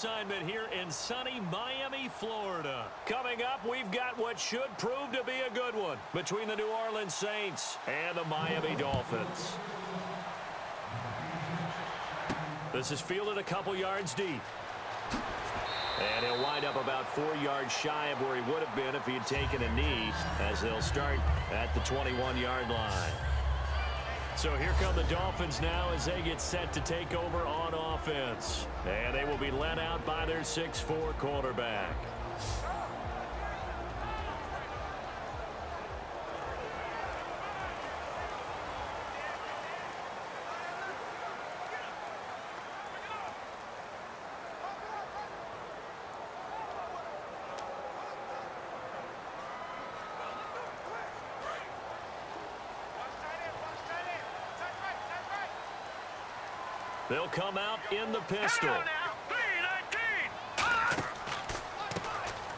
Assignment here in sunny Miami, Florida. Coming up, we've got what should prove to be a good one between the New Orleans Saints and the Miami Dolphins. This is fielded a couple yards deep. And he'll wind up about 4 yards shy of where he would have been if he had taken a knee, as they'll start at the 21-yard line. So here come the Dolphins now as they get set to take over on offense. And they will be led out by their 6'4" quarterback. They'll come out in the pistol.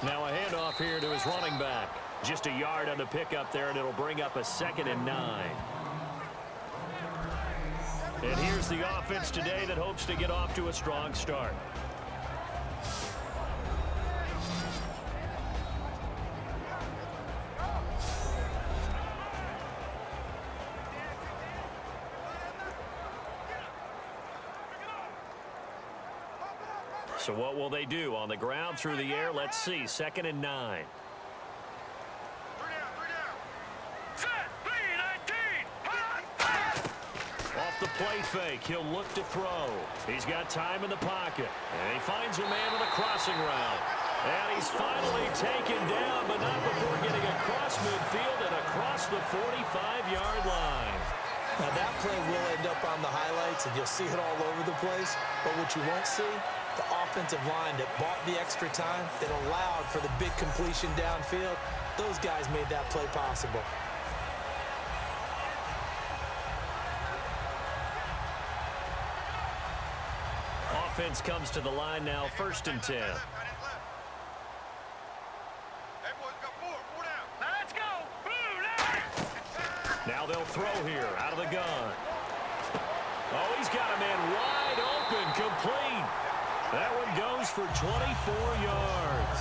Now a handoff here to his running back. Just a yard on the pickup there, and it'll bring up a 2nd and 9. And here's the offense today that hopes to get off to a strong start. So what will they do? On the ground, through the air, let's see. 2nd and 9. Off the play fake, he'll look to throw. He's got time in the pocket. And he finds a man with a crossing route. And he's finally taken down, but not before getting across midfield and across the 45-yard line. Now that play will end up on the highlights, and you'll see it all over the place. But what you won't see, the offensive line that bought the extra time, that allowed for the big completion downfield, those guys made that play possible. Offense comes to the line now, 1st and 10. Now they'll throw here out of the gun. Oh, he's got a man wide open, complete. That one goes for 24 yards.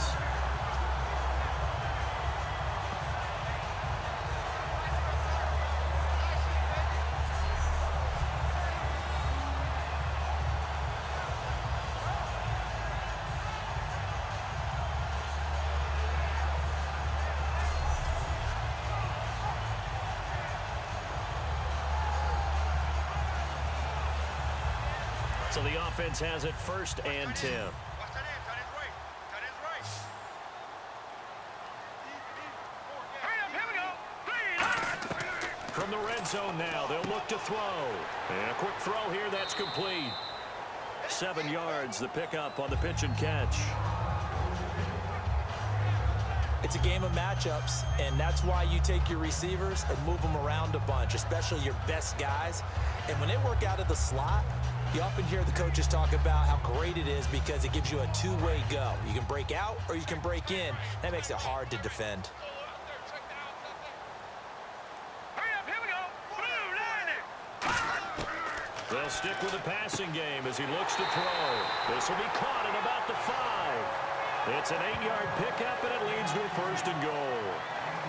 So the offense has it 1st and 10. From the red zone now, they'll look to throw. And a quick throw here, that's complete. 7 yards, the pickup on the pitch and catch. It's a game of matchups, and that's why you take your receivers and move them around a bunch, especially your best guys. And when they work out of the slot, you often hear the coaches talk about how great it is because it gives you a two-way go. You can break out or you can break in. That makes it hard to defend. They'll stick with the passing game as he looks to throw. This will be caught at about the 5. It's an 8-yard pickup, and it leads to a 1st and goal.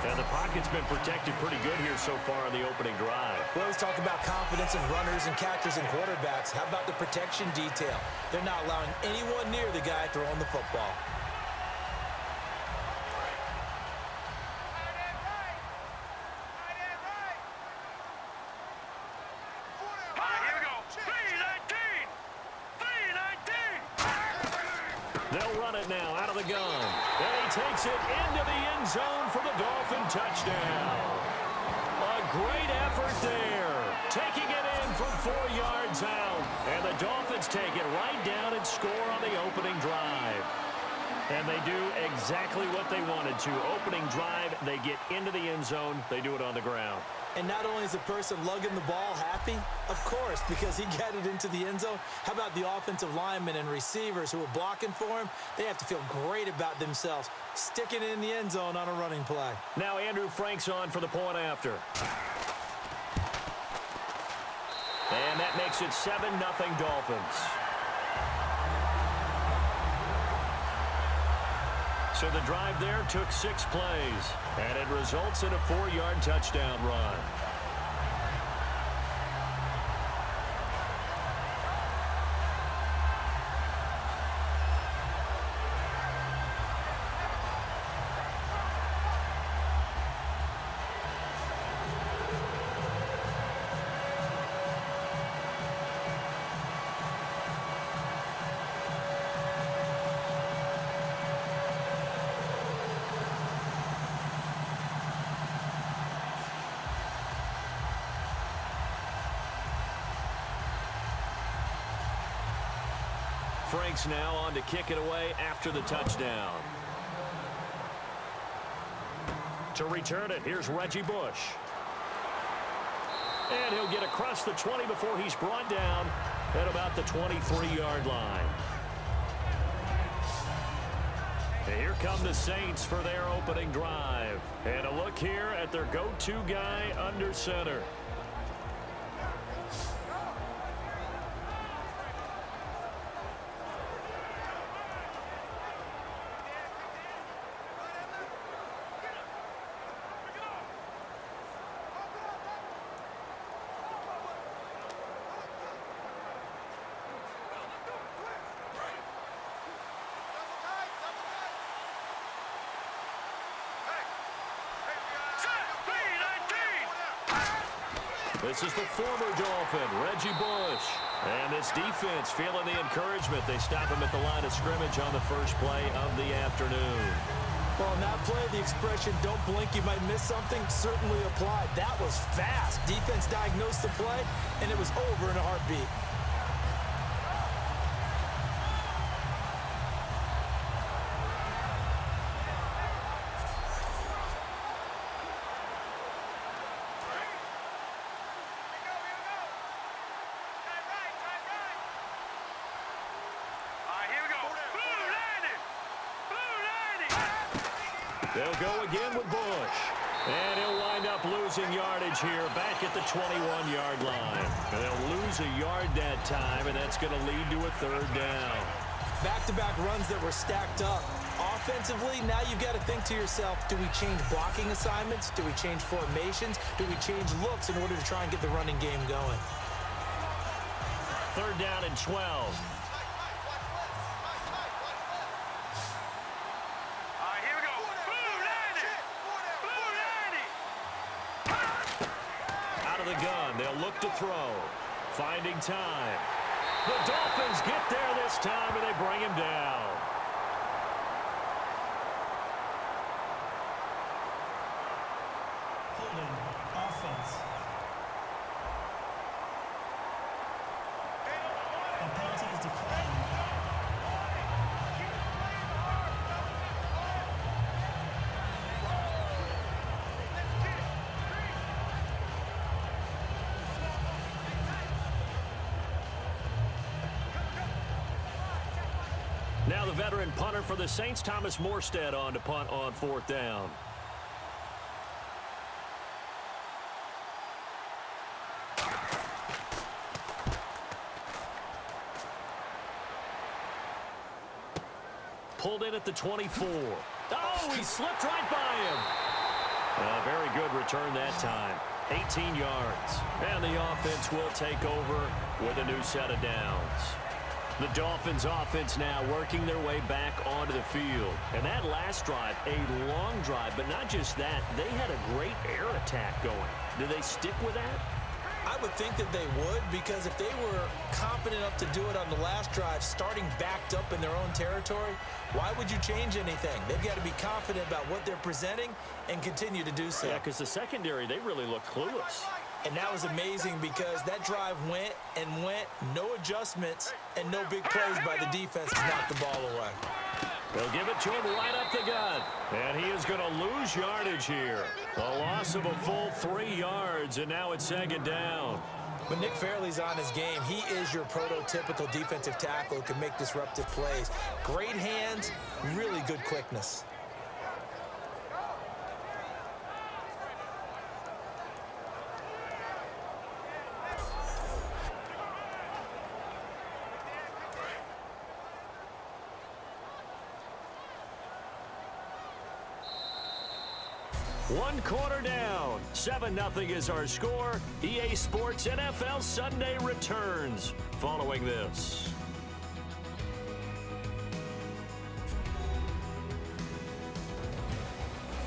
And the pocket's been protected pretty good here so far on the opening drive. We always talk about confidence in runners and catchers and quarterbacks. How about the protection detail? They're not allowing anyone near the guy throwing the football. They'll run it now out of the gun. And he takes it into the end zone for the Dolphin touchdown. A great effort there. Taking it in from 4 yards out. And the Dolphins take it right down and score on the opening drive. And they do exactly what they wanted to. Opening drive, they get into the end zone. They do it on the ground. And not only is the person lugging the ball happy, of course, because he got it into the end zone. How about the offensive linemen and receivers who are blocking for him? They have to feel great about themselves, sticking it in the end zone on a running play. Now Andrew Frank's on for the point after. And that makes it 7-0 Dolphins. So the drive there took 6 plays, and it results in a 4-yard touchdown run. Franks now on to kick it away after the touchdown. To return it, here's Reggie Bush. And he'll get across the 20 before he's brought down at about the 23-yard line. And here come the Saints for their opening drive. And a look here at their go-to guy under center. This is the former Dolphin, Reggie Bush. And this defense feeling the encouragement. They stop him at the line of scrimmage on the first play of the afternoon. Well, on that play, the expression, don't blink, you might miss something, certainly applied. That was fast. Defense diagnosed the play, and it was over in a heartbeat. They'll go again with Bush. And he'll wind up losing yardage here back at the 21-yard line. And they'll lose a yard that time, and that's going to lead to a 3rd down. Back-to-back runs that were stacked up. Offensively, now you've got to think to yourself, do we change blocking assignments? Do we change formations? Do we change looks in order to try and get the running game going? 3rd down and 12. The gun. They'll look to throw. Finding time. The Dolphins get there this time, and they bring him down. Holding offense. The penalty is declined. Now the veteran punter for the Saints, Thomas Morstead, on to punt on 4th down. Pulled in at the 24. Oh, he slipped right by him. A very good return that time. 18 yards. And the offense will take over with a new set of downs. The Dolphins offense now working their way back onto the field. And that last drive, a long drive, but not just that. They had a great air attack going. Do they stick with that? I would think that they would, because if they were competent enough to do it on the last drive, starting backed up in their own territory, why would you change anything? They've got to be confident about what they're presenting and continue to do so. Yeah, because the secondary, they really looked clueless. And that was amazing because that drive went and went, no adjustments, and no big plays by the defense to knock the ball away. They'll give it to him right up the gut. And he is going to lose yardage here. A loss of a full 3 yards, and now it's 2nd down. When Nick Fairley's on his game, he is your prototypical defensive tackle who can make disruptive plays. Great hands, really good quickness. One quarter down. 7-0 is our score. EA Sports NFL Sunday returns following this.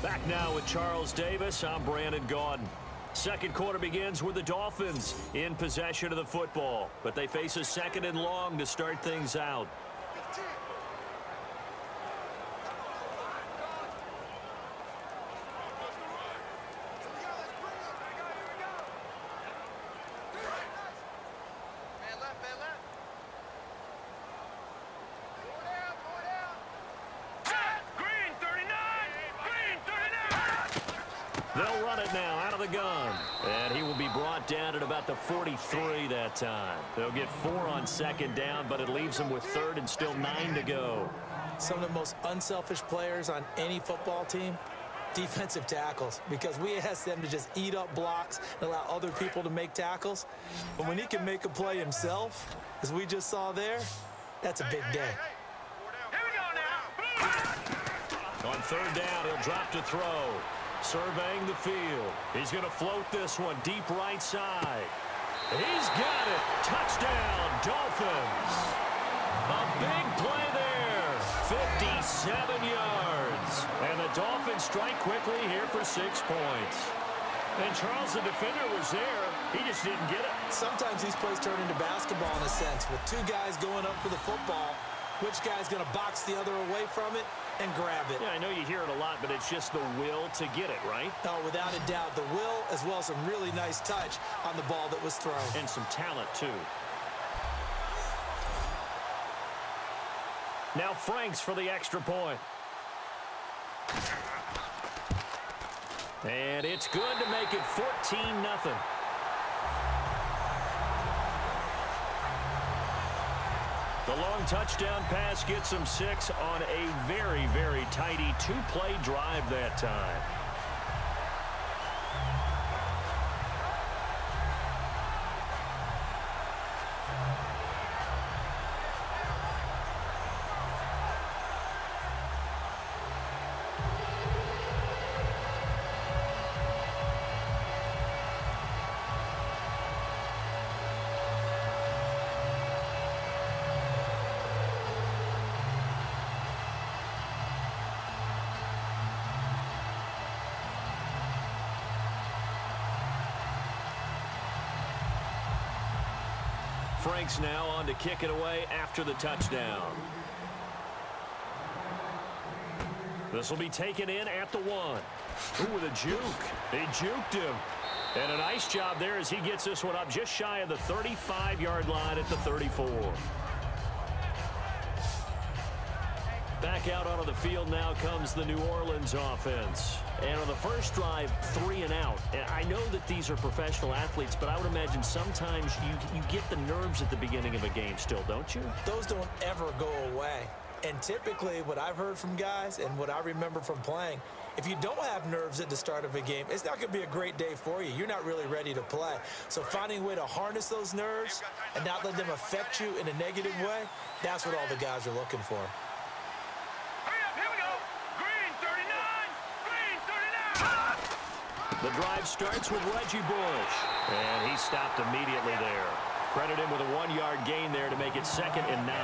Back now with Charles Davis. I'm Brandon Gaudin. Second quarter begins with the Dolphins in possession of the football, but they face a second and long to start things out. They'll run it now out of the gun. And he will be brought down at about the 43 that time. They'll get 4 on second down, but it leaves them with third and still 9 to go. Some of the most unselfish players on any football team, defensive tackles, because we ask them to just eat up blocks and allow other people to make tackles. But when he can make a play himself, as we just saw there, that's a big day. Here we go now. On third down, he'll drop to throw. Surveying the field. He's going to float this one deep right side. He's got it. Touchdown, Dolphins. A big play there. 57 yards. And the Dolphins strike quickly here for 6 points. And Charles, the defender, was there. He just didn't get it. Sometimes these plays turn into basketball in a sense, with two guys going up for the football. Which guy's going to box the other away from it and grab it? Yeah, I know you hear it a lot, but it's just the will to get it, right? Oh, without a doubt. The will, as well as some really nice touch on the ball that was thrown. And some talent, too. Now Franks for the extra point. And it's good to make it 14-0. The long touchdown pass gets them 6 on a very, very tidy 2-play drive that time. Franks now on to kick it away after the touchdown. This will be taken in at the 1. Ooh, with a juke. They juked him. And a nice job there as he gets this one up just shy of the 35-yard line at the 34. Back out onto the field now comes the New Orleans offense. And on the first drive, 3 and out. And I know that these are professional athletes, but I would imagine sometimes you get the nerves at the beginning of a game still, don't you? Those don't ever go away. And typically what I've heard from guys and what I remember from playing, if you don't have nerves at the start of a game, it's not going to be a great day for you. You're not really ready to play. So finding a way to harness those nerves and not let them affect you in a negative way, that's what all the guys are looking for. The drive starts with Reggie Bush, and he stopped immediately there. Credit him with a 1-yard gain there to make it 2nd and 9.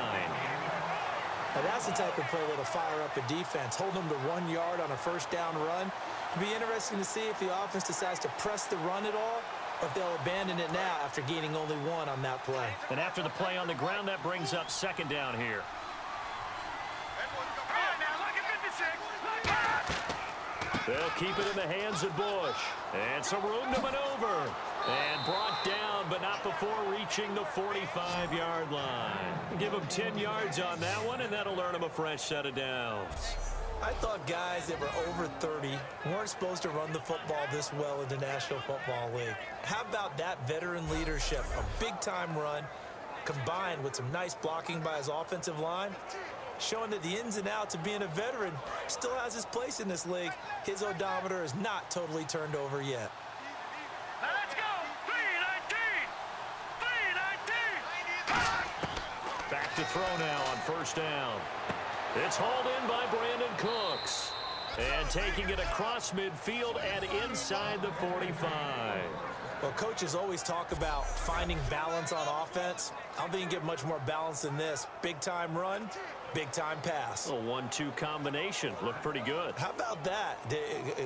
Now that's the type of play that'll fire up a defense. Hold them to 1 yard on a first down run. It'll be interesting to see if the offense decides to press the run at all, or if they'll abandon it now after gaining only 1 on that play. And after the play on the ground, that brings up 2nd down here. They'll keep it in the hands of Bush. And some room to maneuver. And brought down, but not before reaching the 45-yard line. Give them 10 yards on that one, and that'll earn them a fresh set of downs. I thought guys that were over 30 weren't supposed to run the football this well in the National Football League. How about that veteran leadership? A big-time run combined with some nice blocking by his offensive line, showing that the ins and outs of being a veteran still has his place in this league. His odometer is not totally turned over yet. Now let's go. 3-19. 3-19. Back to throw now on first down. It's hauled in by Brandon Cooks. And taking it across midfield and inside the 45. Well, coaches always talk about finding balance on offense. I don't think you get much more balance than this. Big-time run, big-time pass. A 1-2 combination. Looked pretty good. How about that?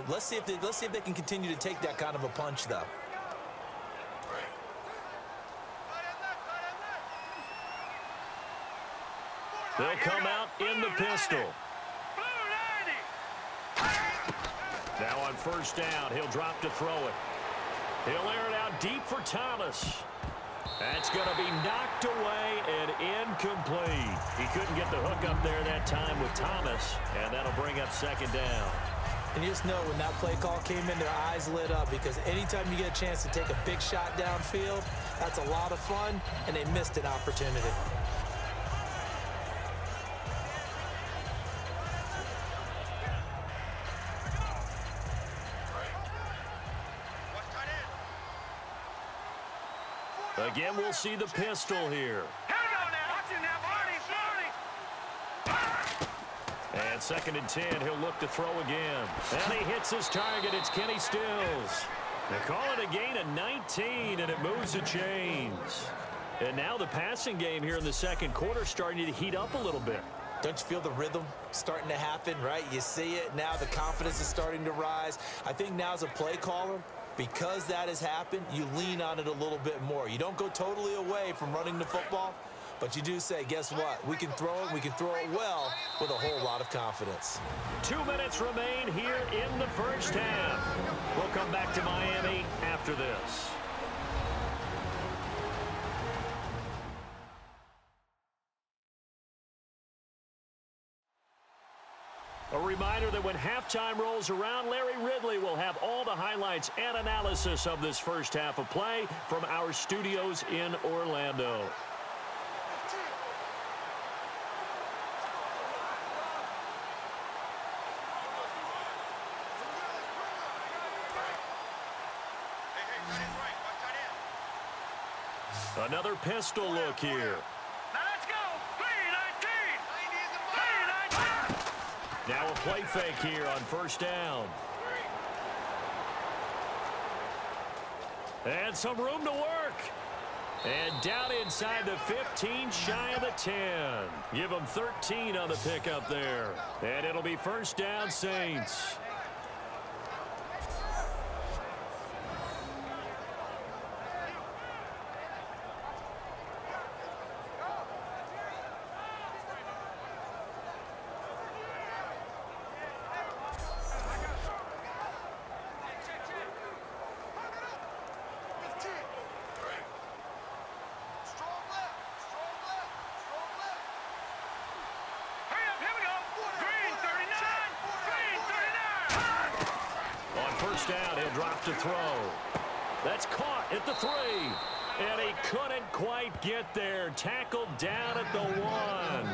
Let's see if they can continue to take that kind of a punch, though. They'll come out in the pistol. Now on first down, he'll drop to throw it. He'll air it out deep for Thomas. That's going to be knocked away and incomplete. He couldn't get the hook up there that time with Thomas, and that'll bring up second down. And you just know when that play call came in, their eyes lit up, because anytime you get a chance to take a big shot downfield, that's a lot of fun, and they missed an opportunity. Again, we'll see the pistol here. Here we go now. Watch it now, Barney. And second and 10, he'll look to throw again. And he hits his target. It's Kenny Stills. They call it a gain of 19, and it moves the chains. And now the passing game here in the second quarter starting to heat up a little bit. Don't you feel the rhythm starting to happen, right? You see it now. The confidence is starting to rise. I think now as a play caller, because that has happened, you lean on it a little bit more. You don't go totally away from running the football, but you do say, guess what? We can throw it. We can throw it well with a whole lot of confidence. 2 minutes remain here in the first half. We'll come back to Miami after this. A reminder that when halftime rolls around, Larry Ridley will have all the highlights and analysis of this first half of play from our studios in Orlando. Another pistol look here. Now let's go. 3-19. Now a play fake here on first down. And some room to work. And down inside the 15, shy of the 10. Give them 13 on the pickup there. And it'll be first down, Saints. Down, he'll drop to throw. That's caught at the 3. And he couldn't quite get there. Tackled down at the 1.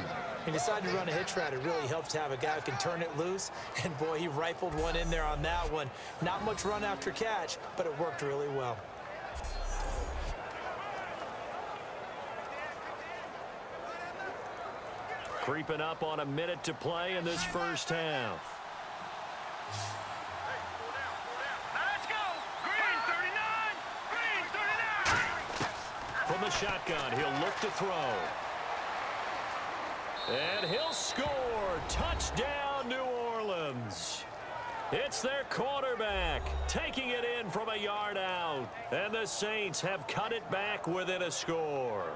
He decided to run a hitch route. It really helps to have a guy who can turn it loose. And, boy, he rifled one in there on that one. Not much run after catch, but it worked really well. Creeping up on a minute to play in this first half. From the shotgun, he'll look to throw. And he'll score. Touchdown, New Orleans. It's their quarterback taking it in from a yard out. And the Saints have cut it back within a score.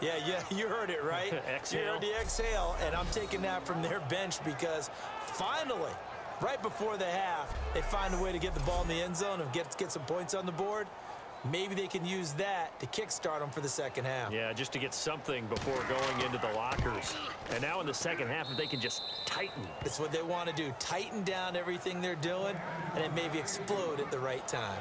Yeah, you heard it, right? Exhale. You heard the exhale, and I'm taking that from their bench because finally, right before the half, they find a way to get the ball in the end zone and get some points on the board. Maybe they can use that to kickstart them for the second half. Yeah, just to get something before going into the lockers. And now in the second half, if they can just tighten. That's what they want to do. Tighten down everything they're doing, and then maybe explode at the right time.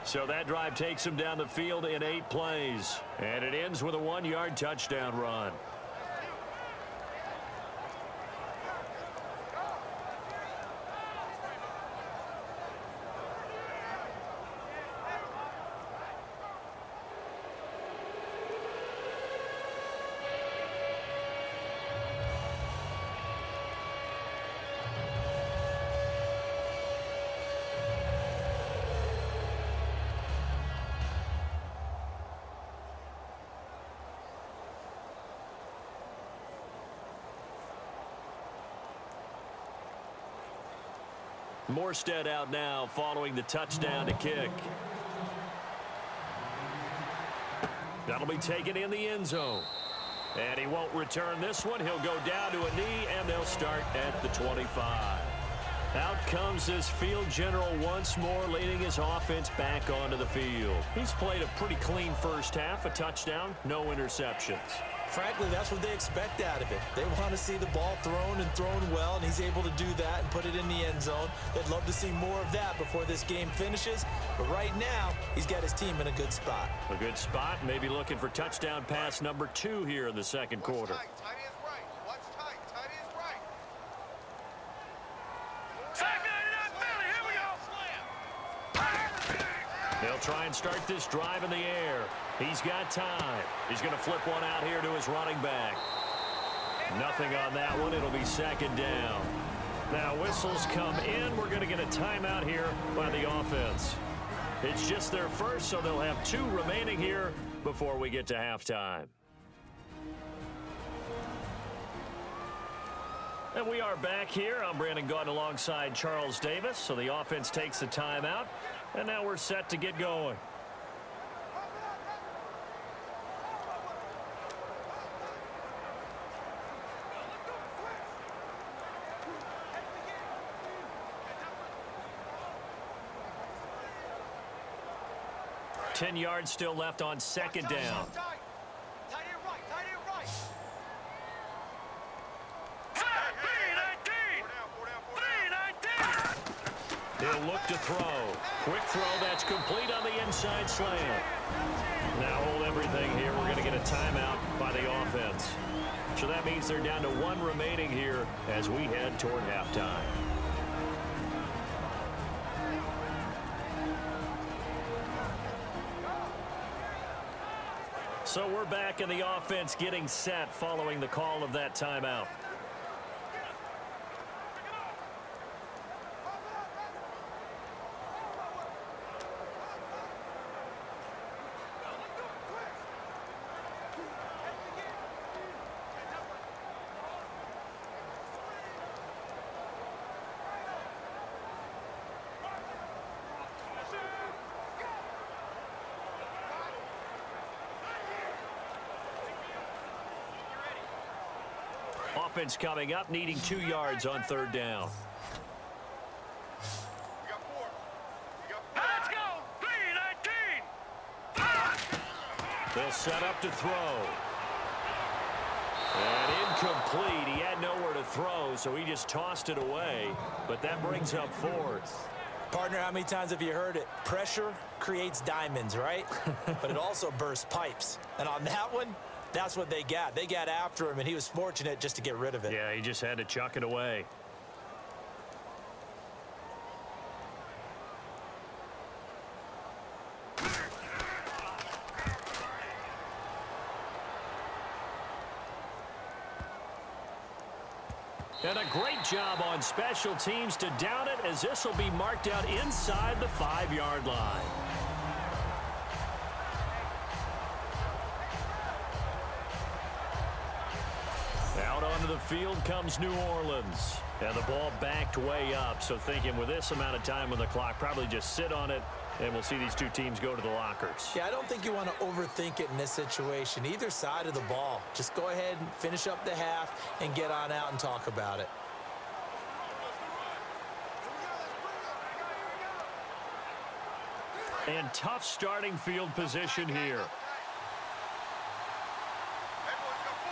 So that drive takes them down the field in 8 plays. And it ends with a 1-yard touchdown run. Morstead out now following the touchdown to kick. That'll be taken in the end zone. And he won't return this one. He'll go down to a knee, and they'll start at the 25. Out comes this field general once more, leading his offense back onto the field. He's played a pretty clean first half, a touchdown, no interceptions. Frankly, that's what they expect out of it. They want to see the ball thrown and thrown well, and he's able to do that and put it in the end zone. They'd love to see more of that before this game finishes. But right now, he's got his team in a good spot. A good spot, maybe looking for touchdown pass number 2 here in the second quarter. Tight is right. Watch tight. Tight is right. They'll try and start this drive in the air. He's got time. He's going to flip one out here to his running back. Nothing on that one. It'll be second down. Now whistles come in. We're going to get a timeout here by the offense. It's just their first, so they'll have 2 remaining here before we get to halftime. And we are back here. I'm Brandon Gaunt alongside Charles Davis. So the offense takes the timeout. And now we're set to get going. Ten yards still left on second down. Tight end right. Tight end right. He'll look to throw. Quick throw, that's complete on the inside slant. Now hold everything here. We're going to get a timeout by the offense. So that means they're down to 1 remaining here as we head toward halftime. So we're back in the offense getting set following the call of that timeout. Offense coming up, needing 2 yards on third down. We got 4. Let's go! 3-19! They'll set up to throw. And incomplete. He had nowhere to throw, so he just tossed it away. But that brings up 4th. Partner, how many times have you heard it? Pressure creates diamonds, right? But it also bursts pipes. And on that one, that's what they got. They got after him, and he was fortunate just to get rid of it. Yeah, he just had to chuck it away. And a great job on special teams to down it, as this will be marked out inside the 5-yard line. Out onto the field comes New Orleans. And the ball backed way up. So thinking with this amount of time on the clock, probably just sit on it, and we'll see these 2 teams go to the lockers. Yeah, I don't think you want to overthink it in this situation. Either side of the ball. Just go ahead and finish up the half and get on out and talk about it. And tough starting field position here. Everyone's got 4.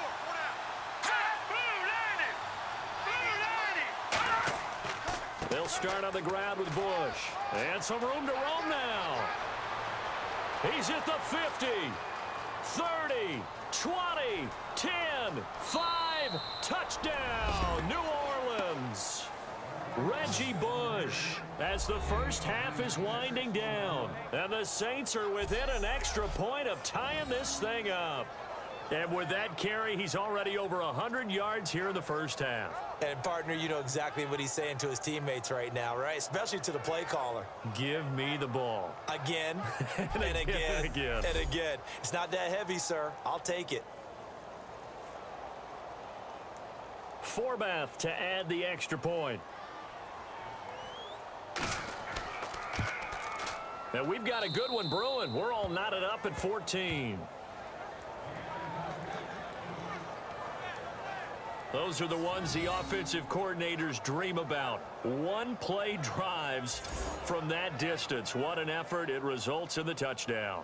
They'll start on the ground with Bush. And some room to roam now. He's at the 50, 30, 20, 10, 5, touchdown, New Orleans. Reggie Bush, as the first half is winding down. And the Saints are within an extra point of tying this thing up. And with that carry, he's already over 100 yards here in the first half. And, partner, you know exactly what he's saying to his teammates right now, right? Especially to the play caller. Give me the ball. Again, and again, and again. and again. It's not that heavy, sir. I'll take it. Forbath to add the extra point. And we've got a good one brewing. We're all knotted up at 14. Those are the ones the offensive coordinators dream about. One-play drives from that distance. What an effort. It results in the touchdown.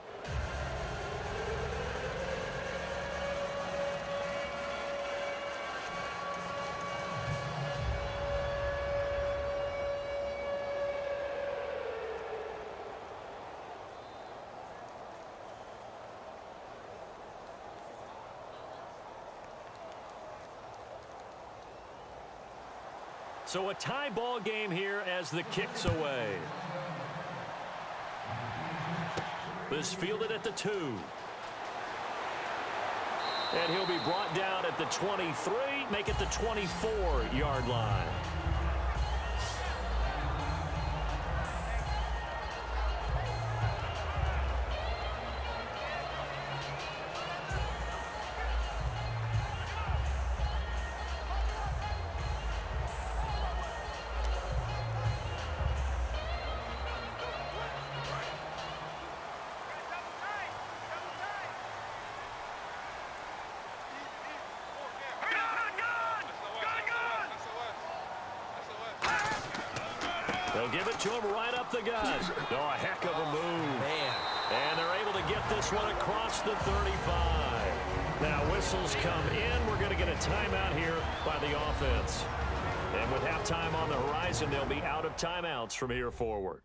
So a tie ball game here as the kick's away. This fielded at the 2. And he'll be brought down at the 23, make it the 24-yard line. They'll give it to him right up the gut. Oh, a heck of a move. Man. And they're able to get this one across the 35. Now whistles come in. We're going to get a timeout here by the offense. And with halftime on the horizon, they'll be out of timeouts from here forward.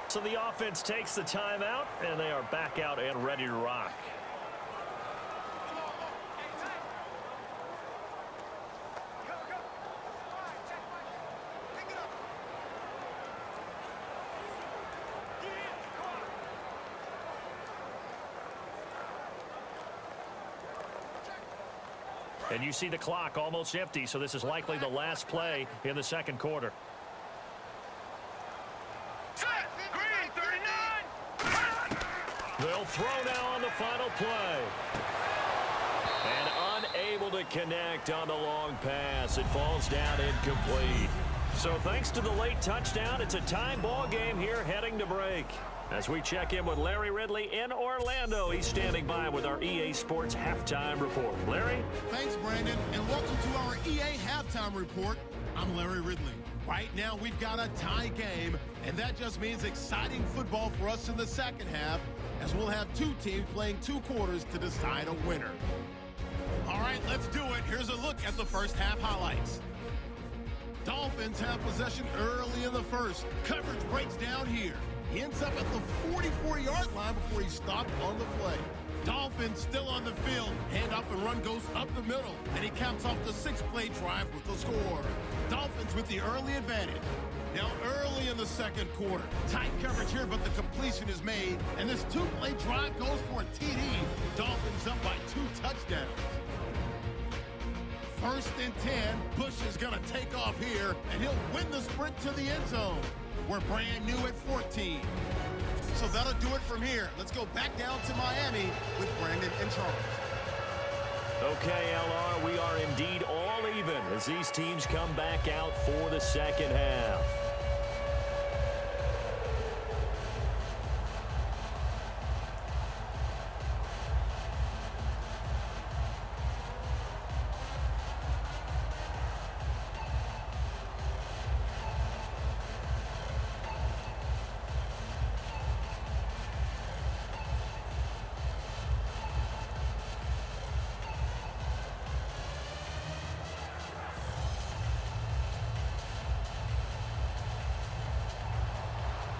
So the offense takes the timeout, and they are back out and ready to rock. And you see the clock almost empty, so this is likely the last play in the second quarter. Green, 39. They'll throw now on the final play. And unable to connect on the long pass. It falls down incomplete. So thanks to the late touchdown, it's a tie ball game here heading to break. As we check in with Larry Ridley in Orlando, he's standing by with our EA Sports Halftime Report. Larry? Thanks, Brandon, and welcome to our EA Halftime Report. I'm Larry Ridley. Right now, we've got a tie game, and that just means exciting football for us in the second half, as we'll have two teams playing 2 quarters to decide a winner. All right, let's do it. Here's a look at the first half highlights. Dolphins have possession early in the first. Coverage breaks down here. He ends up at the 44-yard line before he's stopped on the play. Dolphins still on the field. Handoff and run goes up the middle, and he caps off the 6-play drive with the score. Dolphins with the early advantage. Now early in the second quarter. Tight coverage here, but the completion is made, and this 2-play drive goes for a TD. Dolphins up by 2 touchdowns. First and 10, Bush is going to take off here, and he'll win the sprint to the end zone. We're brand new at 14. So that'll do it from here. Let's go back down to Miami with Brandon and Charles. Okay, LR, we are indeed all even as these teams come back out for the second half.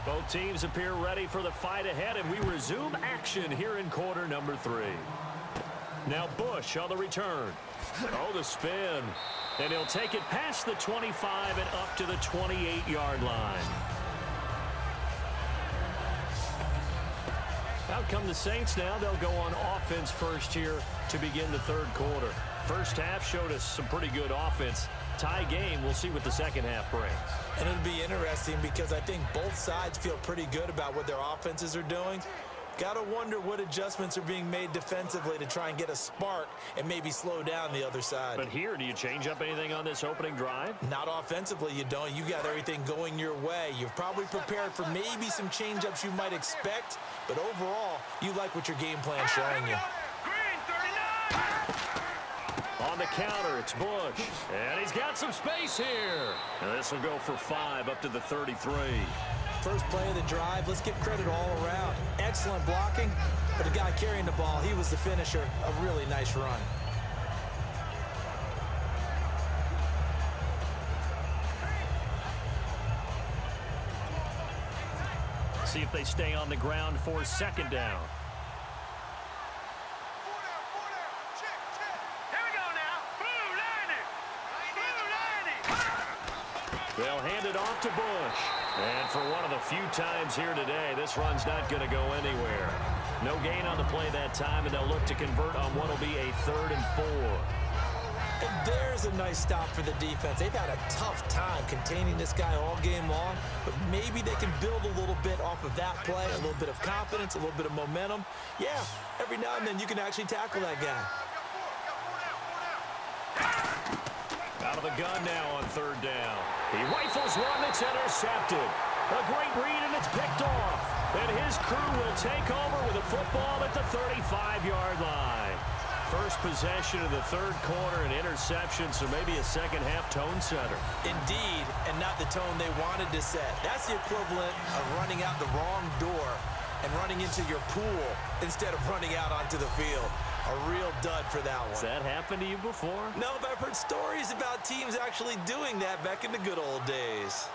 Both teams appear ready for the fight ahead, and we resume action here in quarter number 3. Now Bush on the return. Oh, the spin. And he'll take it past the 25 and up to the 28-yard line. Out come the Saints now. They'll go on offense first here to begin the third quarter. First half showed us some pretty good offense. Tie game. We'll see what the second half brings. And it'll be interesting because I think both sides feel pretty good about what their offenses are doing. Gotta wonder what adjustments are being made defensively to try and get a spark and maybe slow down the other side. But here, do you change up anything on this opening drive? Not offensively, you don't. You got everything going your way. You've probably prepared for maybe some change-ups you might expect, but overall, you like what your game plan is showing you. Green, 39! On the counter, it's Bush. And he's got some space here. And this will go for 5 up to the 33. First play of the drive, let's give credit all around. Excellent blocking, but the guy carrying the ball, he was the finisher. A really nice run. See if they stay on the ground for second down. Here we go now. Blue line it. Blue line it. They'll hand it off to Bush. And for one of the few times here today, this run's not going to go anywhere. No gain on the play that time, and they'll look to convert on what will be a 3rd and 4. And there's a nice stop for the defense. They've had a tough time containing this guy all game long, but maybe they can build a little bit off of that play, a little bit of confidence, a little bit of momentum. Yeah, every now and then you can actually tackle that guy. Out of the gun now on 3rd down. He rifles one that's intercepted. A great read, and it's picked off. And his crew will take over with a football at the 35-yard line. First possession of the 3rd quarter, and interception, so maybe a second-half tone setter. Indeed, and not the tone they wanted to set. That's the equivalent of running out the wrong door and running into your pool instead of running out onto the field. A real dud for that one. Has that happened to you before? No, but I've heard stories about teams actually doing that back in the good old days.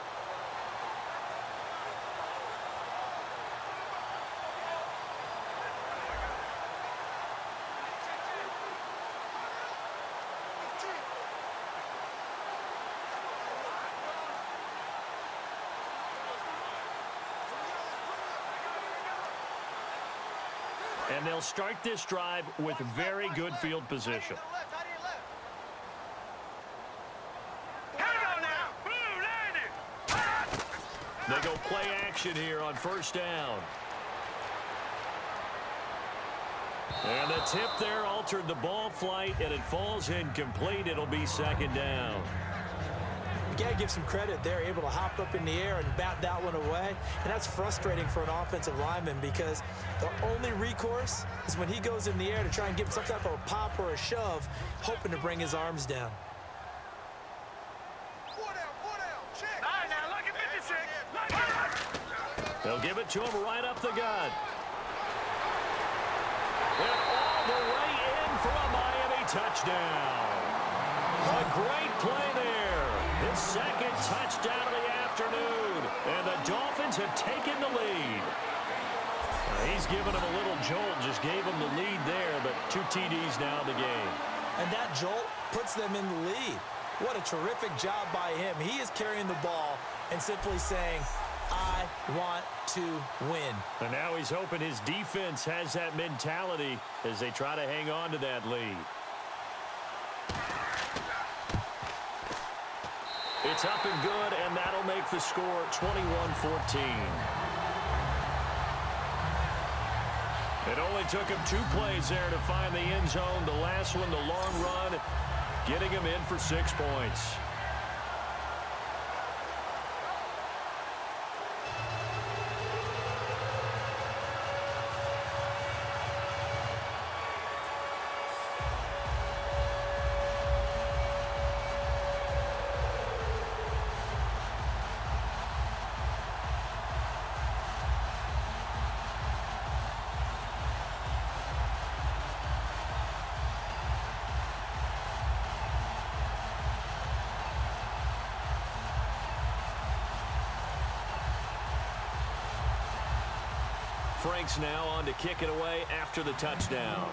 And they'll start this drive with very good field position. Here we go now. Blue line it. They go play action here on 1st down. And the tip there altered the ball flight, and it falls incomplete. It'll be 2nd down. You got to give some credit. They're able to hop up in the air and bat that one away. And that's frustrating for an offensive lineman because the only recourse is when he goes in the air to try and give some type of a pop or a shove, hoping to bring his arms down. All right, now look at 56. Look at They'll give it to him right up the gut. And all the way in for a Miami touchdown. A great play there. His 2nd touchdown of the afternoon. And the Dolphins have taken the lead. He's given him a little jolt, just gave him the lead there, but 2 TDs now in the game. And that jolt puts them in the lead. What a terrific job by him. He is carrying the ball and simply saying, I want to win. And now he's hoping his defense has that mentality as they try to hang on to that lead. It's up and good, and that'll make the score 21-14. It only took him 2 plays there to find the end zone. The last one, the long run, getting him in for 6 points. Franks now on to kick it away after the touchdown.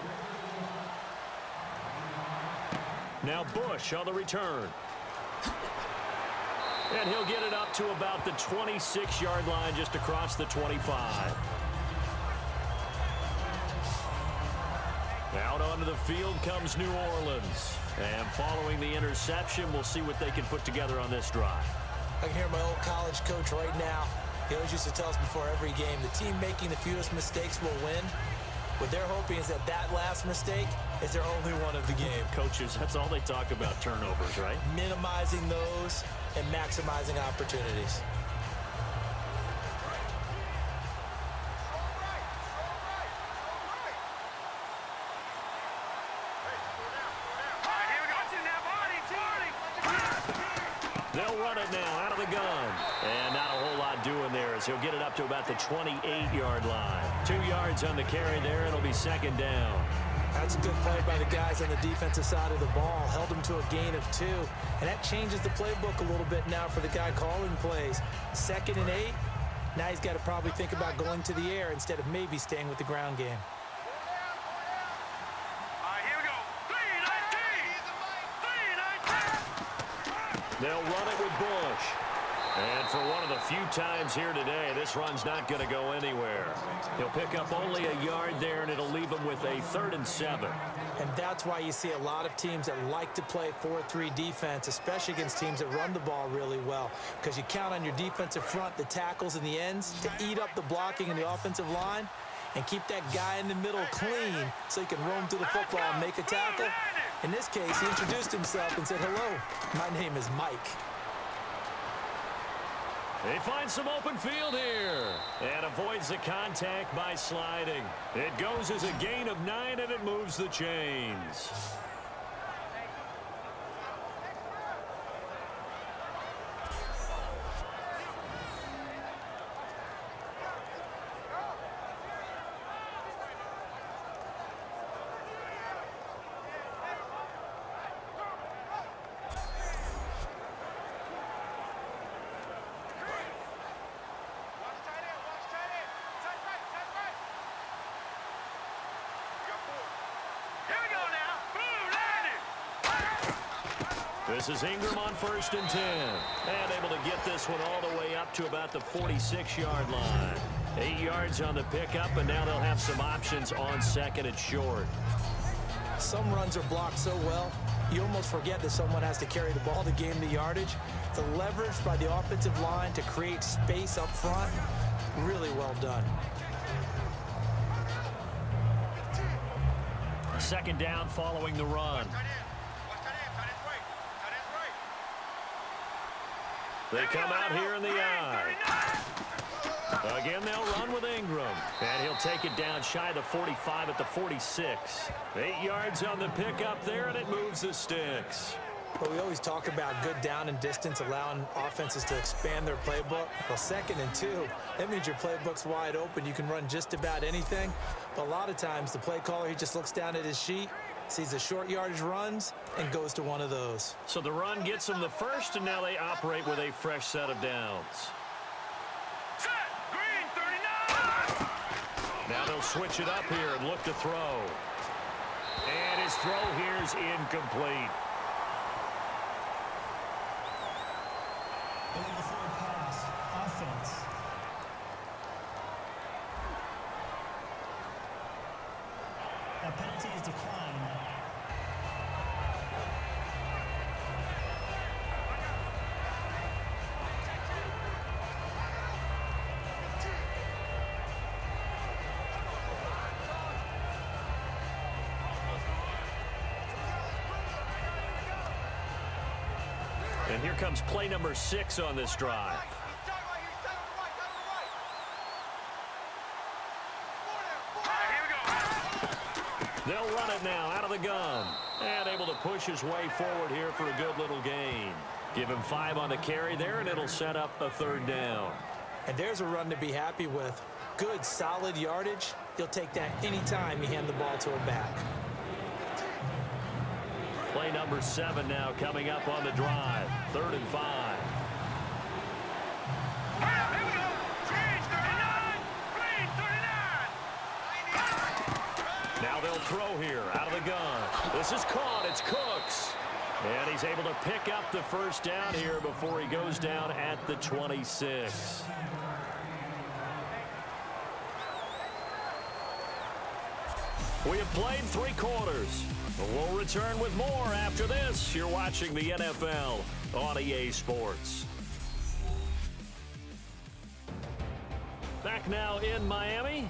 Now Bush on the return. And he'll get it up to about the 26-yard line, just across the 25. Out onto the field comes New Orleans. And following the interception, we'll see what they can put together on this drive. I can hear my old college coach right now. He always used to tell us before every game, the team making the fewest mistakes will win. What they're hoping is that last mistake is their only one of the game. Coaches, that's all they talk about, turnovers, right? Minimizing those and maximizing opportunities. They'll run it now out of the gun. And not a whole lot doing there as he'll get it up to about the 28-yard line. 2 yards on the carry there. It'll be second down. That's a good play by the guys on the defensive side of the ball. Held them to a gain of 2. And that changes the playbook a little bit now for the guy calling plays. 2nd and 8. Now he's got to probably think about going to the air instead of maybe staying with the ground game. They'll run it with Bush. And for one of the few times here today, this run's not going to go anywhere. He'll pick up only a yard there, and it'll leave him with a 3rd and 7. And that's why you see a lot of teams that like to play 4-3 defense, especially against teams that run the ball really well, because you count on your defensive front, the tackles and the ends, to eat up the blocking in the offensive line and keep that guy in the middle clean so he can roam through the football and make a tackle. In this case, he introduced himself and said, "Hello, my name is Mike." They find some open field here and avoids the contact by sliding. It goes as a gain of 9, and it moves the chains. This is Ingram on 1st and 10. And able to get this one all the way up to about the 46-yard line. 8 yards on the pickup, and now they'll have some options on 2nd and short. Some runs are blocked so well, you almost forget that someone has to carry the ball to gain the yardage. The leverage by the offensive line to create space up front, really well done. 2nd down following the run. They come out here in the eye. Again, they'll run with Ingram. And he'll take it down shy of the 45 at the 46. 8 yards on the pickup there, and it moves the sticks. But we always talk about good down and distance, allowing offenses to expand their playbook. Well, 2nd and 2, that means your playbook's wide open. You can run just about anything. But a lot of times, the play caller, he just looks down at his sheet, sees the short yardage runs, and goes to one of those. So the run gets them the first, and now they operate with a fresh set of downs. Set, green, 39. Now they'll switch it up here and look to throw. And his throw here is incomplete. Over the forward pass. Offense. That penalty is declined. And here comes play number 6 on this drive. They'll run it now out of the gun. And able to push his way forward here for a good little gain. Give him 5 on the carry there, and it'll set up a 3rd down. And there's a run to be happy with. Good, solid yardage. You'll take that anytime you hand the ball to a back. Play number 7 now coming up on the drive. 3rd and 5. Here we go. Change, 39. Green, 39. Now they'll throw here out of the gun. This is caught. It's Cooks. And he's able to pick up the 1st down here before he goes down at the 26. We have played 3 quarters. We'll return with more after this. You're watching the NFL on EA Sports. back now in Miami.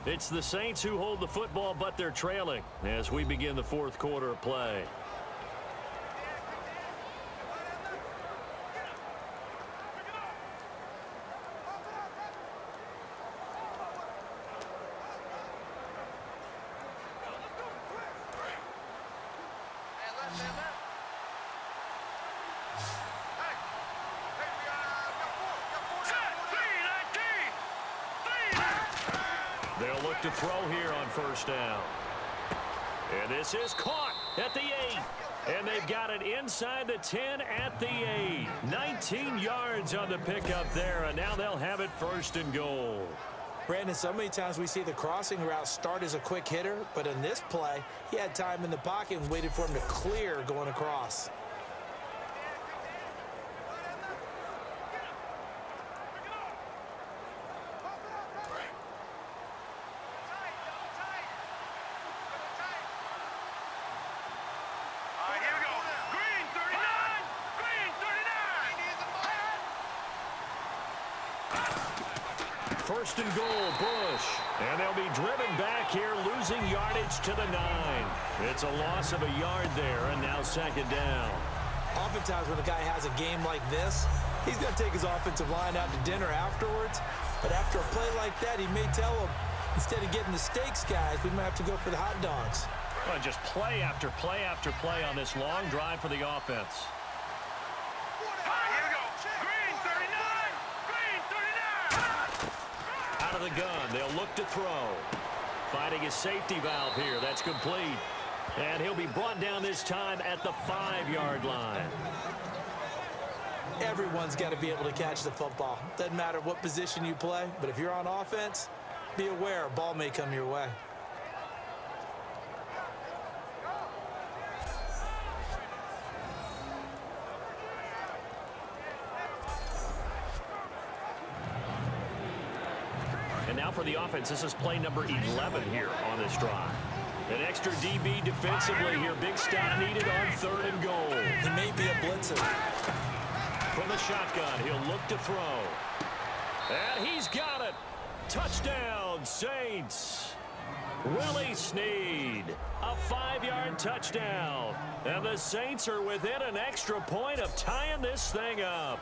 It's the Saints who hold the football, but they're trailing as we begin the fourth quarter of play. They'll look to throw here on first down. And this is caught at the 8. And they've got it inside the 10 at the 8. 19 yards on the pickup there, and now they'll have it first and goal. Brandon, so many times we see the crossing route start as a quick hitter, but in this play, he had time in the pocket and waited for him to clear going across. First and goal, Bush. And they'll be driven back here, losing yardage to the 9. It's a loss of a yard there, and now second down. Oftentimes when a guy has a game like this, he's going to take his offensive line out to dinner afterwards. But after a play like that, he may tell them, instead of getting the steaks, guys, we might have to go for the hot dogs. Well, just play after play after play on this long drive for the offense. Out of the gun, they'll look to throw. Finding his safety valve here. That's complete. And he'll be brought down this time at the 5-yard line. Everyone's got to be able to catch the football. Doesn't matter what position you play, but if you're on offense, be aware a ball may come your way. And now for the offense, this is play number 11 here on this drive. An extra DB defensively here. Big stop needed on third and goal. He may be a blitzer. From the shotgun, he'll look to throw. And he's got it. Touchdown, Saints. Willie Snead. A 5-yard touchdown. And the Saints are within an extra point of tying this thing up.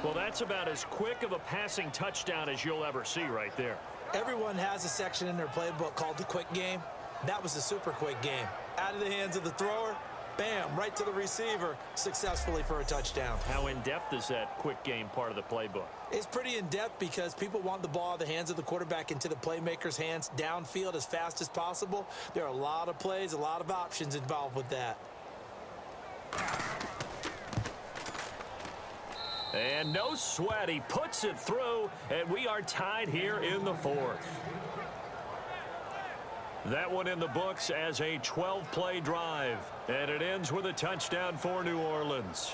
Well, that's about as quick of a passing touchdown as you'll ever see right there. Everyone has a section in their playbook called the quick game. That was a super quick game. Out of the hands of the thrower, bam, right to the receiver, successfully for a touchdown. How in-depth is that quick game part of the playbook? It's pretty in-depth because people want the ball out of the hands of the quarterback into the playmaker's hands downfield as fast as possible. There are a lot of plays, a lot of options involved with that. And no sweat, he puts it through, and we are tied here in the fourth. That one in the books as a 12-play drive, and it ends with a touchdown for New Orleans.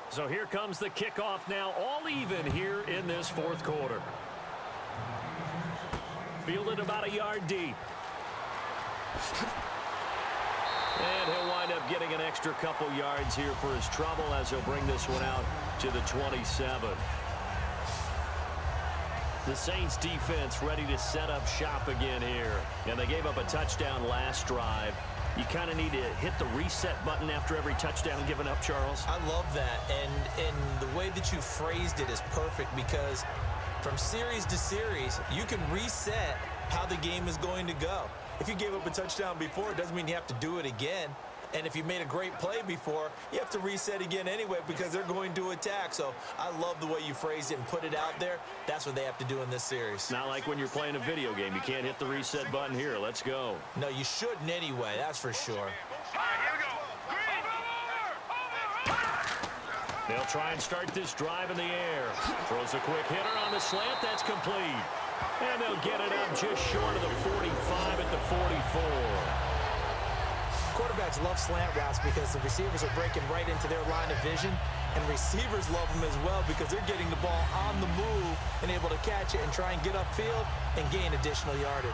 So here comes the kickoff now, all even here in this fourth quarter. Fielded about a yard deep. And he'll wind up getting an extra couple yards here for his trouble as he'll bring this one out to the 27. The Saints defense ready to set up shop again here. And they gave up a touchdown last drive. You kind of need to hit the reset button after every touchdown given up, Charles. I love that. And the way that you phrased it is perfect because from series to series, you can reset how the game is going to go. If you gave up a touchdown before, it doesn't mean you have to do it again. And if you made a great play before, you have to reset again anyway because they're going to attack. So I love the way you phrased it and put it out there. That's what they have to do in this series. Not like when you're playing a video game. You can't hit the reset button here. Let's go. No, you shouldn't anyway. That's for sure. All right, here we go. Green, over. They'll try and start this drive in the air. Throws a quick hitter on the slant. That's complete. And they'll get it up just short of the 45 at the 44. Quarterbacks love slant routes because the receivers are breaking right into their line of vision, and receivers love them as well because they're getting the ball on the move and able to catch it and try and get upfield and gain additional yardage.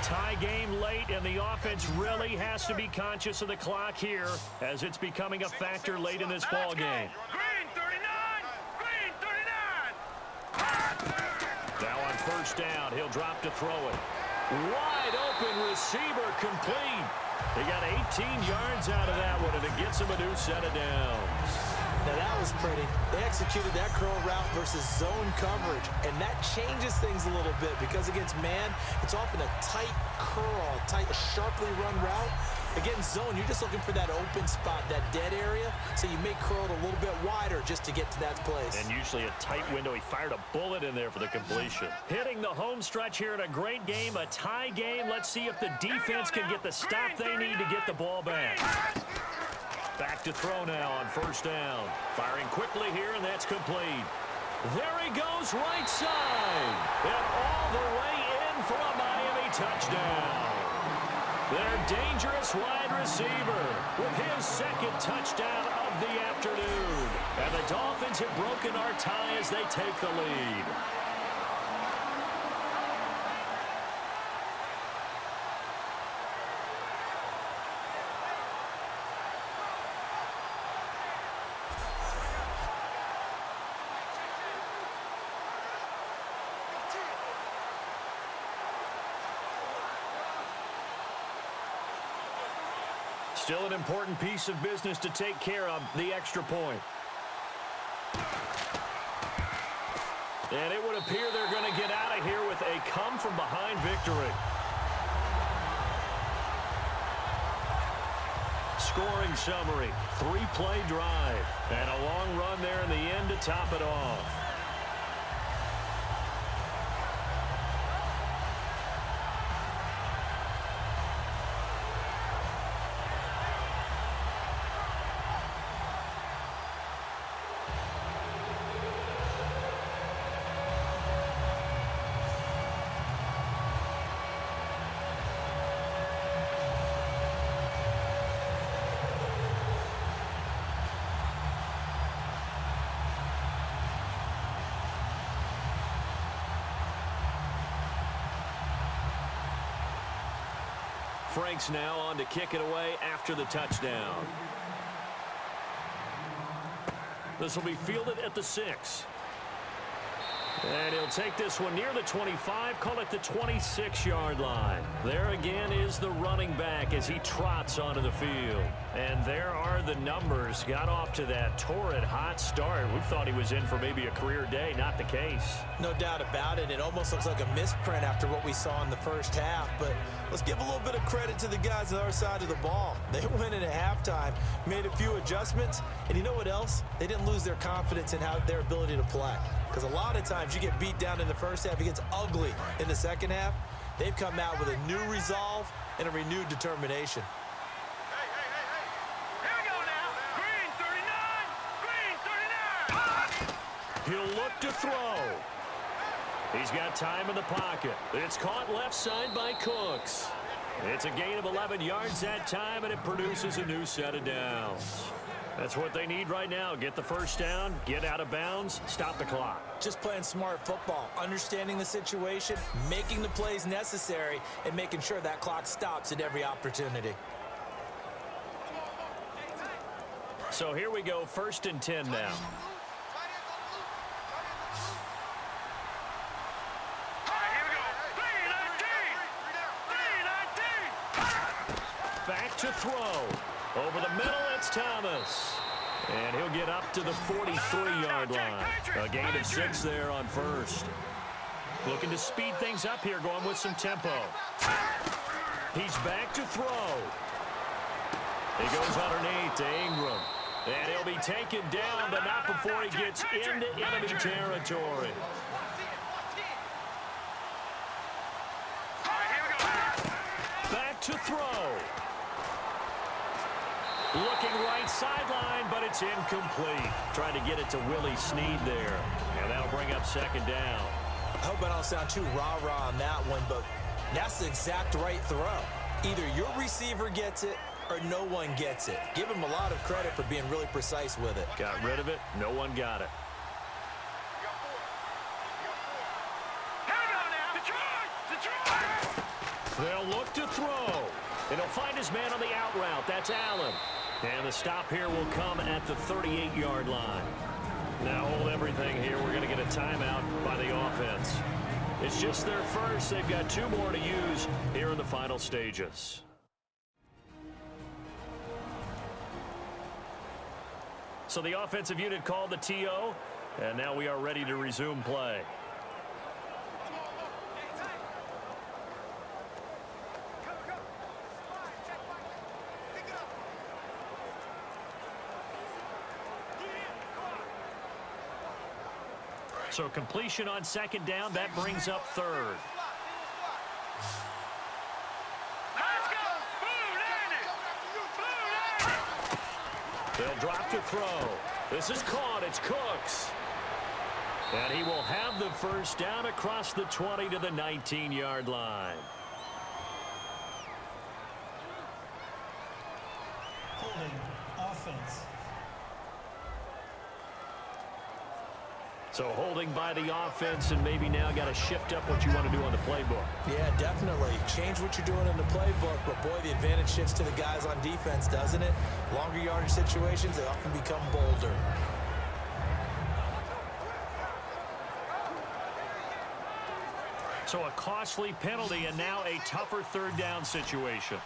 Tie game late, and the offense really has to be conscious of the clock here as it's becoming a factor late in this ball game. Green 39! Green 39! Now on first down, he'll drop to throw it. Wide open receiver complete. They got 18 yards out of that one, and it gets him a new set of downs. Now that was pretty. They executed that curl route versus zone coverage, and that changes things a little bit because against man, it's often a tight curl, a sharply run route. Against zone, you're just looking for that open spot, that dead area, so you may curl it a little bit wider just to get to that place. And usually a tight window. He fired a bullet in there for the completion. Hitting the home stretch here in a great game, a tie game. Let's see if the defense can get the stop they need to get the ball back. Back to throw now on first down. Firing quickly here, and that's complete. There he goes, right side. And all the way in for a Miami touchdown. Their dangerous wide receiver with his second touchdown of the afternoon. And the Dolphins have broken our tie as they take the lead. Still an important piece of business to take care of, the extra point. And it would appear they're going to get out of here with a come-from-behind victory. Scoring summary, 3-play drive, and a long run there in the end to top it off. Franks now on to kick it away after the touchdown. This will be fielded at the 6. And he'll take this one near the 25, call it the 26-yard line. There again is the running back as he trots onto the field. And there are the numbers. Got off to that torrid hot start. We thought he was in for maybe a career day. Not the case. No doubt about it. It almost looks like a misprint after what we saw in the first half. But let's give a little bit of credit to the guys on our side of the ball. They went in at halftime, made a few adjustments, and you know what else? They didn't lose their confidence in their ability to play. Because a lot of times you get beat down in the first half, it gets ugly in the second half. They've come out with a new resolve and a renewed determination. Here we go now. Green 39! Green 39! He'll look to throw. He's got time in the pocket. It's caught left side by Cooks. It's a gain of 11 yards that time, and it produces a new set of downs. That's what they need right now. Get the first down, get out of bounds, stop the clock. Just playing smart football, understanding the situation, making the plays necessary, and making sure that clock stops at every opportunity. So here we go, 1st and 10 now. Back to throw. Over the middle, it's Thomas. And he'll get up to the 43-yard line. A gain of 6 there on first. Looking to speed things up here, going with some tempo. He's back to throw. He goes underneath to Ingram. And he'll be taken down, but not before he gets into enemy territory. look to throw. Looking right sideline, but it's incomplete. Trying to get it to Willie Snead there. And that'll bring up second down. I hope I don't sound too rah-rah on that one, but that's the exact right throw. Either your receiver gets it or no one gets it. Give him a lot of credit for being really precise with it. Got rid of it. No one got it. Hang on now. Detroit! They'll look to throw. And he'll find his man on the out route. That's Allen. And the stop here will come at the 38-yard line. Now hold everything here. We're going to get a timeout by the offense. It's just their first. They've got 2 more to use here in the final stages. So the offensive unit called the TO, and now we are ready to resume play. So completion on second down, that brings up third. Let's go! Boom, Andy! They'll drop to throw. This is caught. It's Cooks. And he will have the first down across the 20 to the 19-yard line. Holding. Offense. So holding by the offense, and maybe now got to shift up what you want to do on the playbook. Yeah, definitely. Change what you're doing in the playbook, but boy, the advantage shifts to the guys on defense, doesn't it? Longer yardage situations, they often become bolder. So a costly penalty and now a tougher third down situation.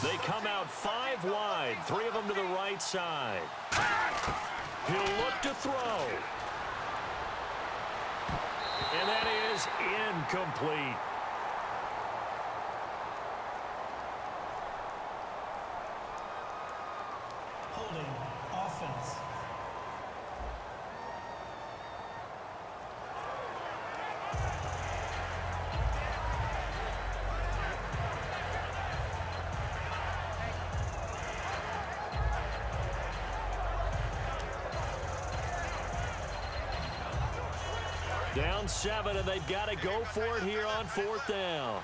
They come out 5 wide, 3 of them to the right side. He'll look to throw. And that is incomplete. Holding. Offense. Down 7, and they've got to go for it here on 4th down.